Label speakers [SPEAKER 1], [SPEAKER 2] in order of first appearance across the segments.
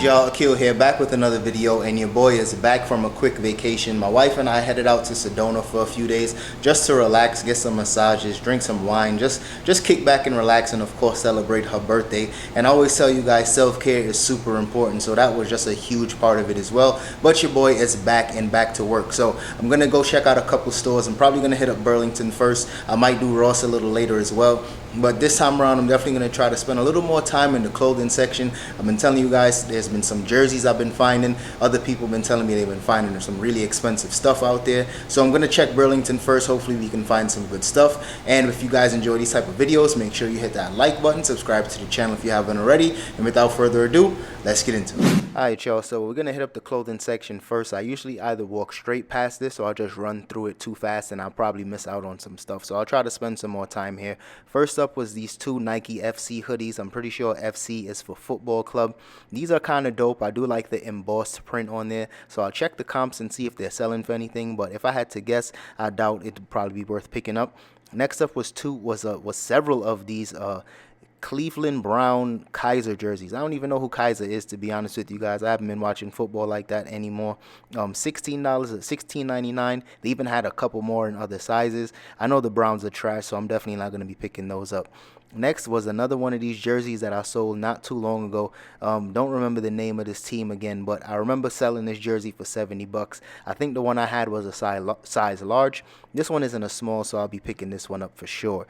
[SPEAKER 1] y'all, Akil here, back with another video, and your boy is back from a quick vacation. My wife and I headed out to Sedona for a few days just to relax, get some massages, drink some wine, just kick back and relax, and of course celebrate her birthday. And I always tell you guys, self-care is super important, so that was just a huge part of it as well. But your boy is back and back to work, so I'm gonna go check out a couple stores. I'm probably gonna hit up Burlington first. I might do Ross a little later as well, but this time around I'm definitely gonna try to spend a little more time in the clothing section. I've been telling you guys, there's been some jerseys I've been finding. Other people have been telling me they've been finding some really expensive stuff out there. So I'm gonna check Burlington first. Hopefully we can find some good stuff. And if you guys enjoy these type of videos, make sure you hit that like button, subscribe to the channel if you haven't already. And without further ado, let's get into it. Alright y'all, so we're gonna hit up the clothing section first. I usually either walk straight past this or I'll just run through it too fast and I'll probably miss out on some stuff. So I'll try to spend some more time here. First up was these two Nike FC hoodies. I'm pretty sure FC is for football club. These are kind of dope. I do like the embossed print on there. So I'll check the comps and see if they're selling for anything. But if I had to guess, I doubt it'd probably be worth picking up. Next up was several of these Cleveland Brown Kaiser jerseys. I don't even know who Kaiser is, to be honest with you guys. I haven't been watching football like that anymore. $16 at $16.99. They even had a couple more in other sizes. I know the Browns are trash, so I'm definitely not going to be picking those up. Next was another one of these jerseys that I sold not too long ago. Don't remember the name of this team again, but I remember selling this jersey for 70 bucks. I think the one I had was a size large. This one isn't a small, so I'll be picking this one up for sure.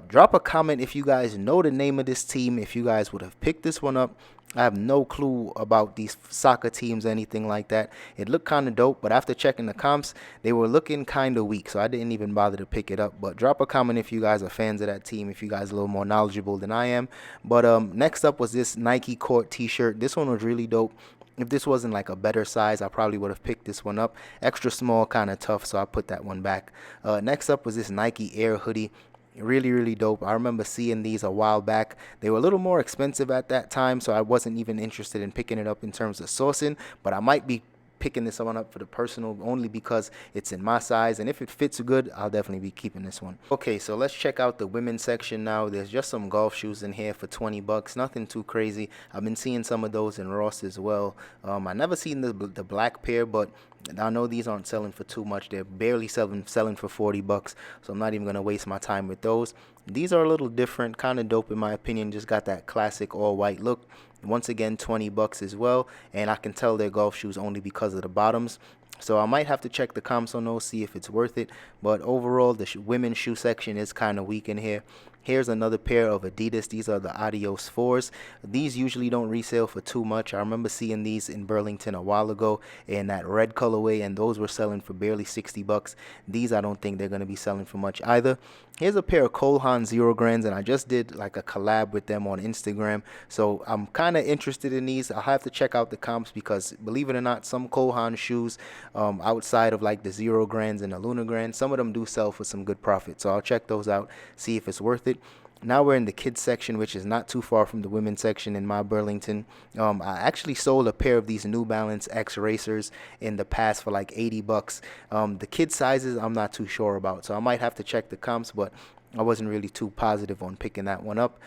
[SPEAKER 1] Drop a comment if you guys know the name of this team, if you guys would have picked this one up. I have no clue about these soccer teams or anything like that. It looked kind of dope, but after checking the comps, they were looking kind of weak, so I didn't even bother to pick it up. But drop a comment if you guys are fans of that team, if you guys are a little more knowledgeable than I am. But next up was this Nike Court t-shirt. This one was really dope. If this wasn't like a better size, I probably would have picked this one up. Extra small, kind of tough, so I put that one back. Next up was this Nike Air hoodie. Really dope. I remember seeing these a while back. They were a little more expensive at that time, so I wasn't even interested in picking it up in terms of sourcing, but I might be picking this one up for the personal only because it's in my size, and if it fits good, I'll definitely be keeping this one. Okay, so let's check out the women's section now. There's just some golf shoes in here for 20 bucks. Nothing too crazy. I've been seeing some of those in Ross as well. I never seen the black pair, but I know these aren't selling for too much. They're barely selling for 40 bucks, so I'm not even gonna waste my time with those. These are a little different, kind of dope in my opinion. Just got that classic all white look. Once again, 20 bucks as well, and I can tell they're golf shoes only because of the bottoms. So I might have to check the comps on those, see if it's worth it. But overall, the women's shoe section is kind of weak in here. Here's another pair of Adidas. These are the Adios 4s. These usually don't resell for too much. I remember seeing these in Burlington a while ago in that red colorway, and those were selling for barely 60 bucks. These I don't think they're going to be selling for much either. Here's a pair of Cole Haan Zero Grands, and I just did like a collab with them on Instagram. So I'm kind of interested in these. I'll have to check out the comps because, believe it or not, some Cole Haan shoes outside of like the Zero Grands and the Lunar Grands, some of them do sell for some good profit. So I'll check those out, see if it's worth it. Now we're in the kids section, which is not too far from the women's section in my Burlington. I actually sold a pair of these New Balance X Racers in the past for like 80 bucks. The kid sizes I'm not too sure about, so I might have to check the comps, but I wasn't really too positive on picking that one up.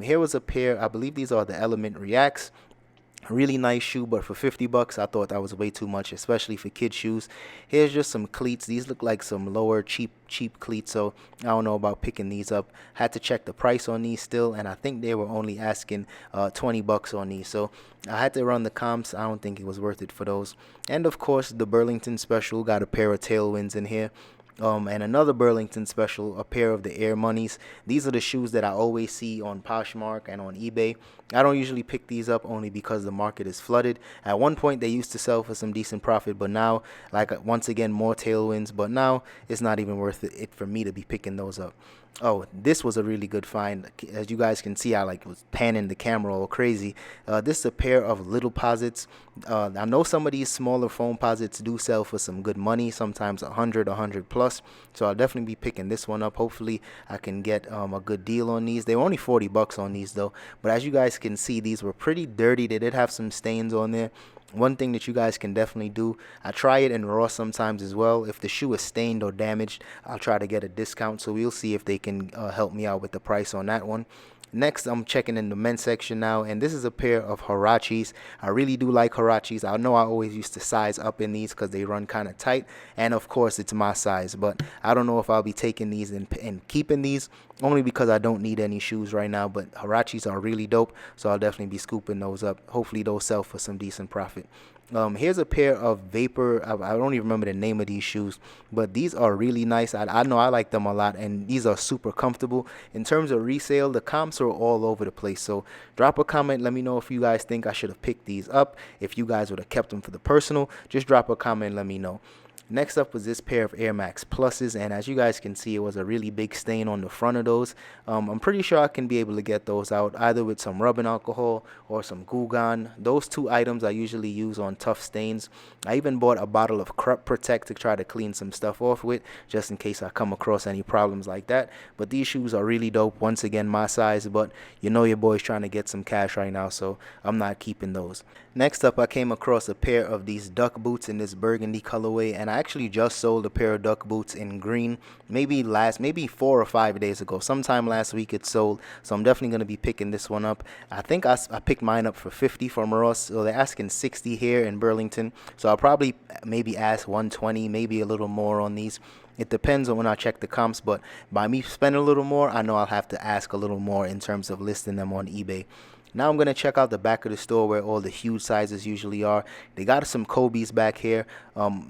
[SPEAKER 1] Here was a pair, I believe these are the Element Reacts. Really nice shoe, but for 50 bucks I thought that was way too much, especially for kid shoes. Here's just some cleats. These look like some lower cheap cleats, so I don't know about picking these up. Had to check the price on these still, and I think they were only asking 20 bucks on these, so I had to run the comps. I don't think it was worth it for those. And of course the Burlington special, got a pair of Tailwinds in here. And another Burlington special, a pair of the Air Moneys. These are the shoes that I always see on Poshmark and on eBay. I don't usually pick these up only because the market is flooded. At one point they used to sell for some decent profit, but now, like once again, more Tailwinds, but now it's not even worth it for me to be picking those up. Oh, this was a really good find. As you guys can see, I was panning the camera all crazy. This is a pair of little posits. I know some of these smaller foam posits do sell for some good money, sometimes 100 plus. So I'll definitely be picking this one up. Hopefully I can get a good deal on these. They were only 40 bucks on these though. But as you guys can see, these were pretty dirty. They did have some stains on there. One thing that you guys can definitely do, I try it in Raw sometimes as well. If the shoe is stained or damaged, I'll try to get a discount. So we'll see if they can help me out with the price on that one. Next, I'm checking in the men's section now, and this is a pair of Huaraches. I really do like Huaraches. I know I always used to size up in these because they run kind of tight, and of course it's my size, but I don't know if I'll be taking these and keeping these, only because I don't need any shoes right now. But Huaraches are really dope, so I'll definitely be scooping those up. Hopefully those sell for some decent profit. Here's a pair of Vapor. I don't even remember the name of these shoes, but these are really nice. I know I like them a lot, and these are super comfortable. In terms of resale, the comps are all over the place. So drop a comment. Let me know if you guys think I should have picked these up. If you guys would have kept them for the personal, just drop a comment. Let me know. Next up was this pair of Air Max Pluses, and as you guys can see, it was a really big stain on the front of those. I'm pretty sure I can be able to get those out either with some rubbing alcohol or some Goo Gone. Those two items I usually use on tough stains. I even bought a bottle of Crop Protect to try to clean some stuff off with, just in case I come across any problems like that. But these shoes are really dope. Once again, my size, but you know your boy's trying to get some cash right now, so I'm not keeping those. Next up, I came across a pair of these duck boots in this burgundy colorway, and I actually just sold a pair of duck boots in green maybe 4 or 5 days ago. Sometime last week it sold, so I'm definitely going to be picking this one up. I think I picked mine up for $50 from Ross, so they're asking $60 here in Burlington, so I'll probably maybe ask $120, maybe a little more on these. It depends on when I check the comps, but by me spending a little more, I know I'll have to ask a little more in terms of listing them on eBay. Now I'm going to check out the back of the store where all the huge sizes usually are. They got some Kobe's back here.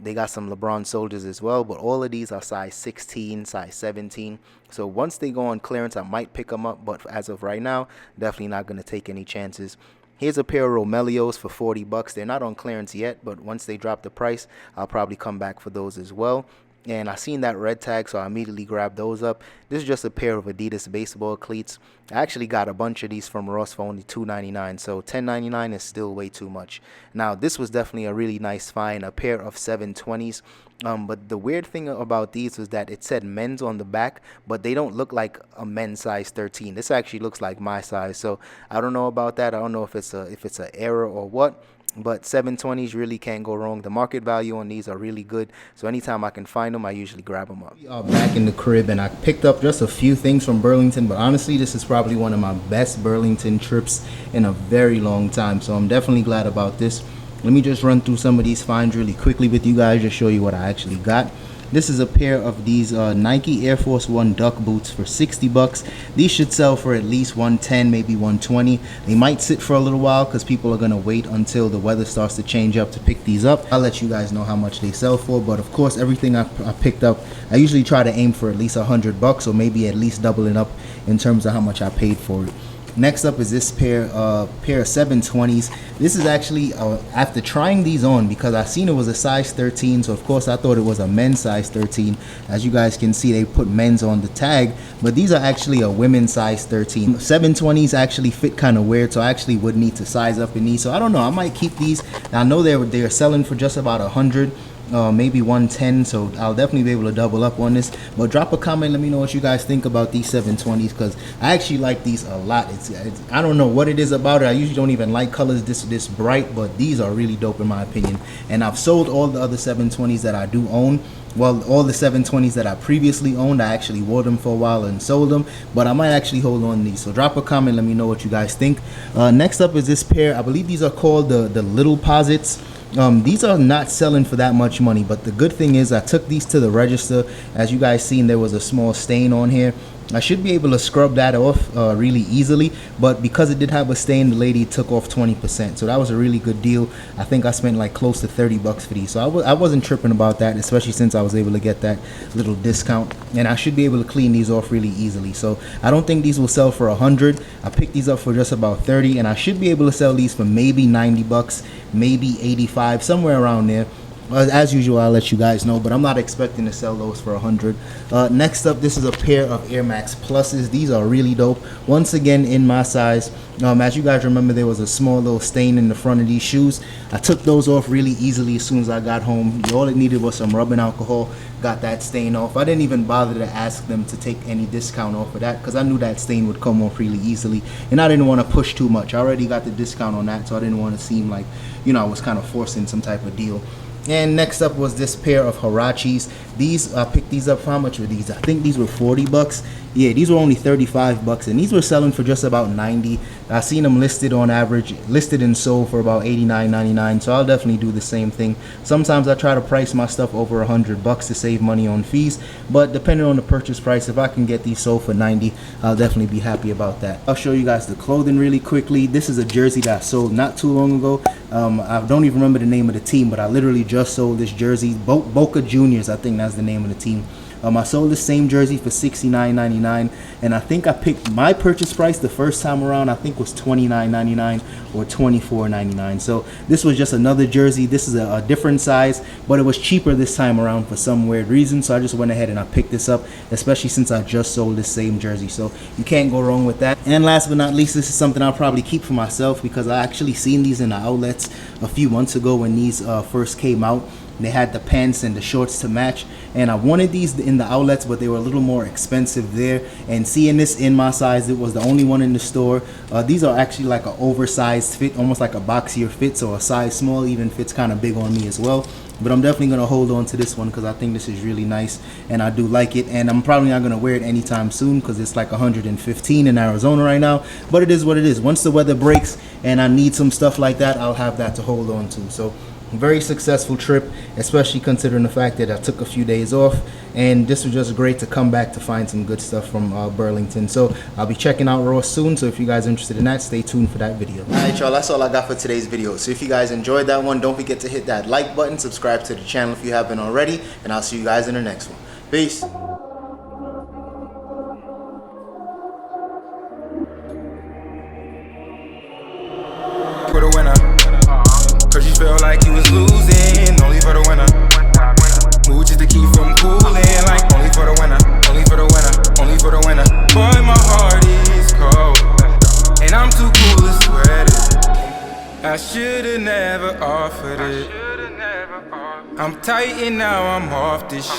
[SPEAKER 1] They got some LeBron Soldiers as well, but all of these are size 16, size 17. So once they go on clearance, I might pick them up, but as of right now, definitely not going to take any chances. Here's a pair of Romelios for $40. They're not on clearance yet, but once they drop the price, I'll probably come back for those as well. And I seen that red tag, so I immediately grabbed those up. This is just a pair of Adidas baseball cleats. I actually got a bunch of these from Ross for only $2.99, so $10.99 is still way too much. Now, this was definitely a really nice find, a pair of 720s. But the weird thing about these was that it said men's on the back, but they don't look like a men's size 13. This actually looks like my size, so I don't know about that. I don't know if it's an error or what. But 720s really can't go wrong. The market value on these are really good, so anytime I can find them, I usually grab them up. We are back in the crib, and I picked up just a few things from Burlington, but honestly, this is probably one of my best Burlington trips in a very long time, so I'm definitely glad about this. Let me just run through some of these finds really quickly with you guys, just show you what I actually got. This is a pair of these Nike Air Force One duck boots for $60. These should sell for at least $110, maybe $120. They might sit for a little while because people are going to wait until the weather starts to change up to pick these up. I'll let you guys know how much they sell for, but of course everything I picked up, I usually try to aim for at least $100, or maybe at least doubling up in terms of how much I paid for it. Next up is this pair of 720s. This is actually after trying these on, because I seen it was a size 13, so of course I thought it was a men's size 13. As you guys can see, they put men's on the tag, but these are actually a women's size 13. 720s actually fit kind of weird, so I actually would need to size up in these. So I don't know, I might keep these. I know they're selling for just about 100. Maybe 110, so I'll definitely be able to double up on this. But drop a comment, let me know what you guys think about these 720s, because I actually like these a lot. It's I don't know what it is about it. I usually don't even like colors this bright, but these are really dope in my opinion. And I've sold all the other 720s that I do own. Well, all the 720s that I previously owned, I actually wore them for a while and sold them, but I might actually hold on to these. So drop a comment, let me know what you guys think. Next up is this pair. I believe these are called the Little Posits. These are not selling for that much money, but the good thing is I took these to the register. As you guys seen, there was a small stain on here. I should be able to scrub that off really easily, but because it did have a stain, the lady took off 20%, so that was a really good deal. I think I spent like close to $30 for these, so I wasn't tripping about that, especially since I was able to get that little discount, and I should be able to clean these off really easily. So I don't think these will sell for 100. I picked these up for just about 30, and I should be able to sell these for maybe $90, maybe 85, somewhere around there. As usual, I'll let you guys know, but I'm not expecting to sell those for 100. Next up, this is a pair of Air Max Pluses. These are really dope. Once again, in my size. As you guys remember, there was a small little stain in the front of these shoes. I took those off really easily as soon as I got home. All it needed was some rubbing alcohol. Got that stain off. I didn't even bother to ask them to take any discount off of that, because I knew that stain would come off really easily, and I didn't want to push too much. I already got the discount on that, so I didn't want to seem like, you know, I was kind of forcing some type of deal. And next up was this pair of Huaraches. These I picked these up. How much were these? I think these were $40. Yeah, these were only 35 bucks, and these were selling for just about 90. I seen them listed on average, listed and sold for about 89.99. So I'll definitely do the same thing. Sometimes I try to price my stuff over 100 bucks to save money on fees, but depending on the purchase price, if I can get these sold for 90, I'll definitely be happy about that. I'll show you guys the clothing really quickly. This is a jersey that I sold not too long ago. I don't even remember the name of the team, but I literally just sold this jersey. Boca Juniors, I think that's the name of the team. I sold the same jersey for $69.99, and I think I picked my purchase price the first time around, I think was $29.99 or $24.99. So this was just another jersey. This is a different size, but it was cheaper this time around for some weird reason. So I just went ahead and I picked this up, especially since I just sold this same jersey. So you can't go wrong with that. And last but not least, this is something I'll probably keep for myself because I actually seen these in the outlets a few months ago when these first came out. They had the pants and the shorts to match, and I wanted these in the outlets, but they were a little more expensive there. And seeing this in my size, it was the only one in the store. These are actually like an oversized fit, almost like a boxier fit, so a size small even fits kind of big on me as well. But I'm definitely going to hold on to this one because I think this is really nice and I do like it. And I'm probably not going to wear it anytime soon because it's like 115 in Arizona right now. But it is what it is. Once the weather breaks and I need some stuff like that, I'll have that to hold on to. So very successful trip, especially considering the fact that I took a few days off, and this was just great to come back to find some good stuff from Burlington. So I'll be checking out Raw soon, so if you guys are interested in that, stay tuned for that video. Alright y'all, that's all I got for today's video. So if you guys enjoyed that one, don't forget to hit that like button, subscribe to the channel if you haven't already, and I'll see you guys in the next one. Peace.
[SPEAKER 2] For the winner, cause you felt like you was losing, only for the winner. Move just to keep from cooling, like only for the winner, only for the winner, only for the winner. Boy, my heart is cold, and I'm too cool to sweat it. I should've never offered it. I'm tight and now I'm off this shit.